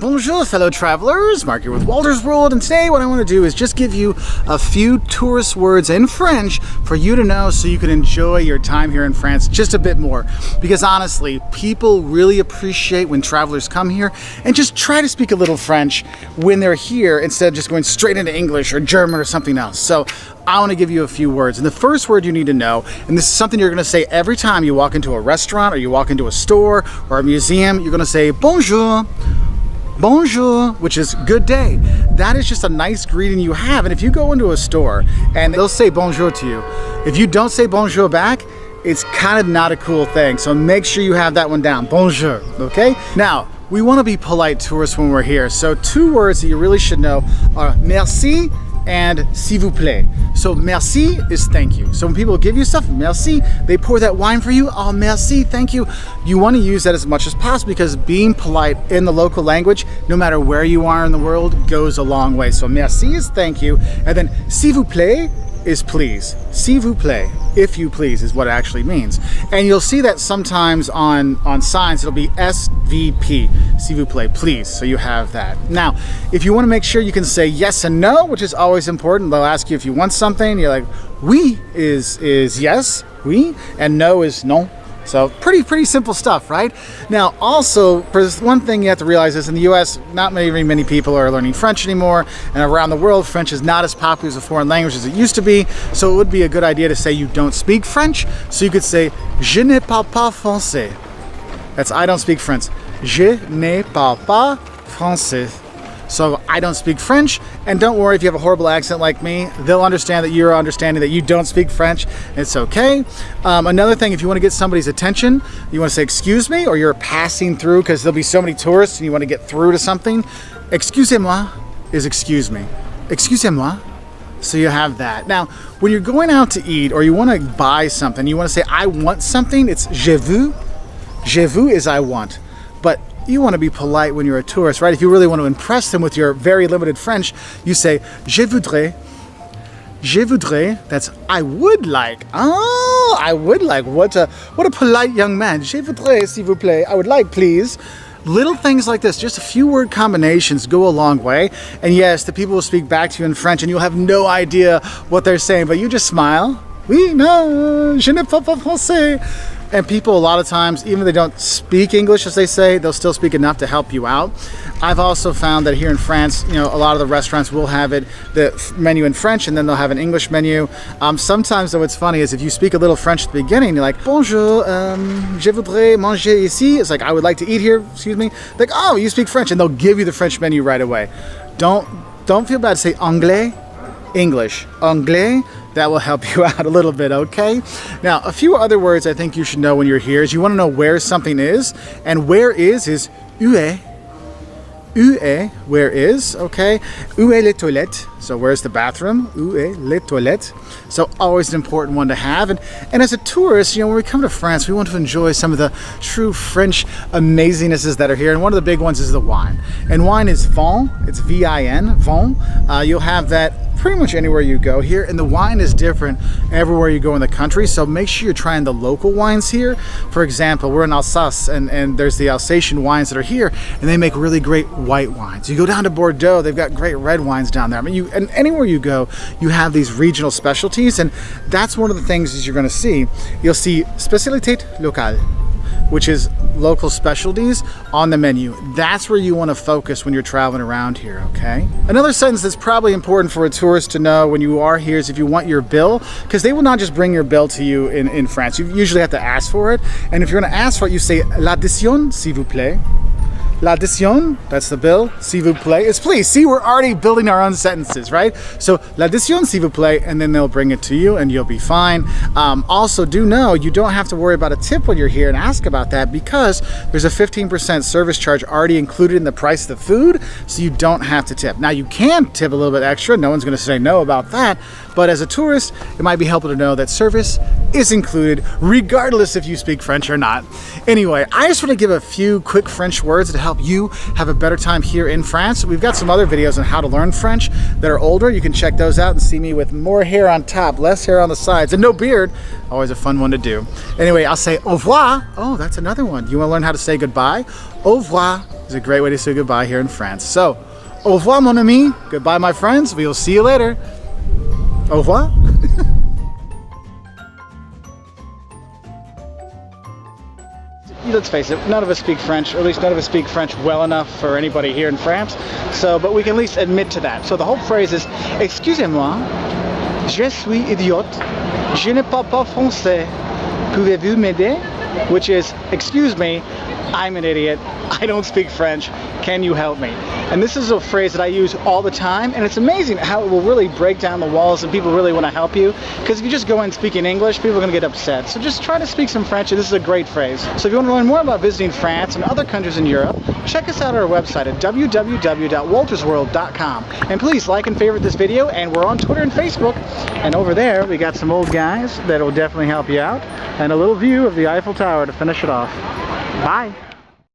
Bonjour, fellow travelers. Mark here with Walter's World, and today what I want to do is just give you a few tourist words in French for you to know so you can enjoy your time here in France just a bit more. Because honestly, people really appreciate when travelers come here and just try to speak a little French when they're here instead of just going straight into English or German or something else. So I want to give you a few words. And the first word you need to know, and this is something you're going to say every time you walk into a restaurant or you walk into a store or a museum, you're going to say bonjour. Bonjour, which is good day. That is just a nice greeting you have. And if you go into a store and they'll say bonjour to you, if you don't say bonjour back, it's kind of not a cool thing. So make sure you have that one down. Bonjour, okay? Now, we want to be polite tourists when we're here. So two words that you really should know are merci and s'il vous plaît. So merci is thank you. So when people give you stuff, merci, they pour that wine for you, oh merci, thank you. You want to use that as much as possible because being polite in the local language, no matter where you are in the world, goes a long way. So merci is thank you, and then s'il vous plaît is please. S'il vous plaît, if you please, is what it actually means. And you'll see that sometimes on signs, it'll be SVP, s'il vous plaît, please. So you have that. Now, if you want to make sure you can say yes and no, which is always important, they'll ask you if you want something. You're like, oui is yes, oui, and no is non. So pretty simple stuff, right? Now, also, for one thing you have to realize is in the US, not many people are learning French anymore, and around the world, French is not as popular as a foreign language as it used to be, so it would be a good idea to say you don't speak French, so you could say, je ne parle pas français. That's I don't speak French. Je ne parle pas français. So I don't speak French, and don't worry if you have a horrible accent like me, they'll understand that you're understanding that you don't speak French. It's okay. Another thing, if you want to get somebody's attention, you want to say excuse me, or you're passing through because there'll be so many tourists and you want to get through to something. Excusez-moi is excuse me. Excusez-moi. So you have that. Now, when you're going out to eat or you want to buy something, you want to say I want something, it's je veux. Je veux is I want. But you want to be polite when you're a tourist, right? If you really want to impress them with your very limited French, you say, je voudrais. Je voudrais, that's I would like. Oh, I would like. What a polite young man. Je voudrais, s'il vous plaît. I would like, please. Little things like this, just a few word combinations go a long way. And yes, the people will speak back to you in French and you'll have no idea what they're saying, but you just smile. Oui, non, je ne parle pas français. And people a lot of times, even if they don't speak English, as they say, they'll still speak enough to help you out. I've also found that here in France, a lot of the restaurants will have the menu in French, and then they'll have an English menu. Sometimes, though, what's funny is if you speak a little French at the beginning, you're like, bonjour, je voudrais manger ici. It's like, I would like to eat here, excuse me. Like, oh, you speak French, and they'll give you the French menu right away. Don't feel bad to say anglais, English. Anglais. That will help you out a little bit, okay? Now, a few other words I think you should know when you're here is you want to know where something is, and where is où est. Où est, where is, okay? Où est les toilettes? So where's the bathroom? Où est les toilettes? So always an important one to have. And as a tourist, when we come to France, we want to enjoy some of the true French amazingnesses that are here. And one of the big ones is the wine. And wine is vin, it's V-I-N, vin. You'll have that pretty much anywhere you go here, and the wine is different everywhere you go in the country, so make sure you're trying the local wines here. For example, we're in Alsace, and there's the Alsatian wines that are here, and they make really great white wines. You go down to Bordeaux, they've got great red wines down there. I mean, and anywhere you go, you have these regional specialties, and that's one of the things that you're going to see. You'll see spécialité locale, which is local specialties on the menu. That's where you want to focus when you're traveling around here, okay? Another sentence that's probably important for a tourist to know when you are here is if you want your bill, because they will not just bring your bill to you in France. You usually have to ask for it. And if you're going to ask for it, you say l'addition, s'il vous plaît. L'addition, that's the bill, s'il vous plaît, is please. See, we're already building our own sentences, right? So, l'addition, s'il vous plaît, and then they'll bring it to you and you'll be fine. Also, do know you don't have to worry about a tip when you're here and ask about that because there's a 15% service charge already included in the price of the food, so you don't have to tip. Now, you can tip a little bit extra. No one's going to say no about that. But as a tourist, it might be helpful to know that service is included regardless if you speak French or not. Anyway, I just want to give a few quick French words that help help you have a better time here in France. We've got some other videos on how to learn French that are older. You can check those out and see me with more hair on top, less hair on the sides, and no beard. Always a fun one to do. Anyway, I'll say au revoir. Oh, that's another one. You want to learn how to say goodbye? Au revoir is a great way to say goodbye here in France. So, au revoir, mon ami. Goodbye, my friends. We will see you later. Au revoir. Let's face it, none of us speak French, or at least none of us speak French well enough for anybody here in France. So, but we can at least admit to that. So the whole phrase is, excusez-moi, je suis idiote, je ne parle pas français, pouvez-vous m'aider? Which is, excuse me, I'm an idiot, I don't speak French, can you help me? And this is a phrase that I use all the time, and it's amazing how it will really break down the walls and people really want to help you. Because if you just go in speaking English, people are going to get upset. So just try to speak some French, and this is a great phrase. So if you want to learn more about visiting France and other countries in Europe, check us out at our website at www.waltersworld.com. And please like and favorite this video, and we're on Twitter and Facebook. And over there, we got some old guys that will definitely help you out, and a little view of the Eiffel Tower to finish it off. Bye!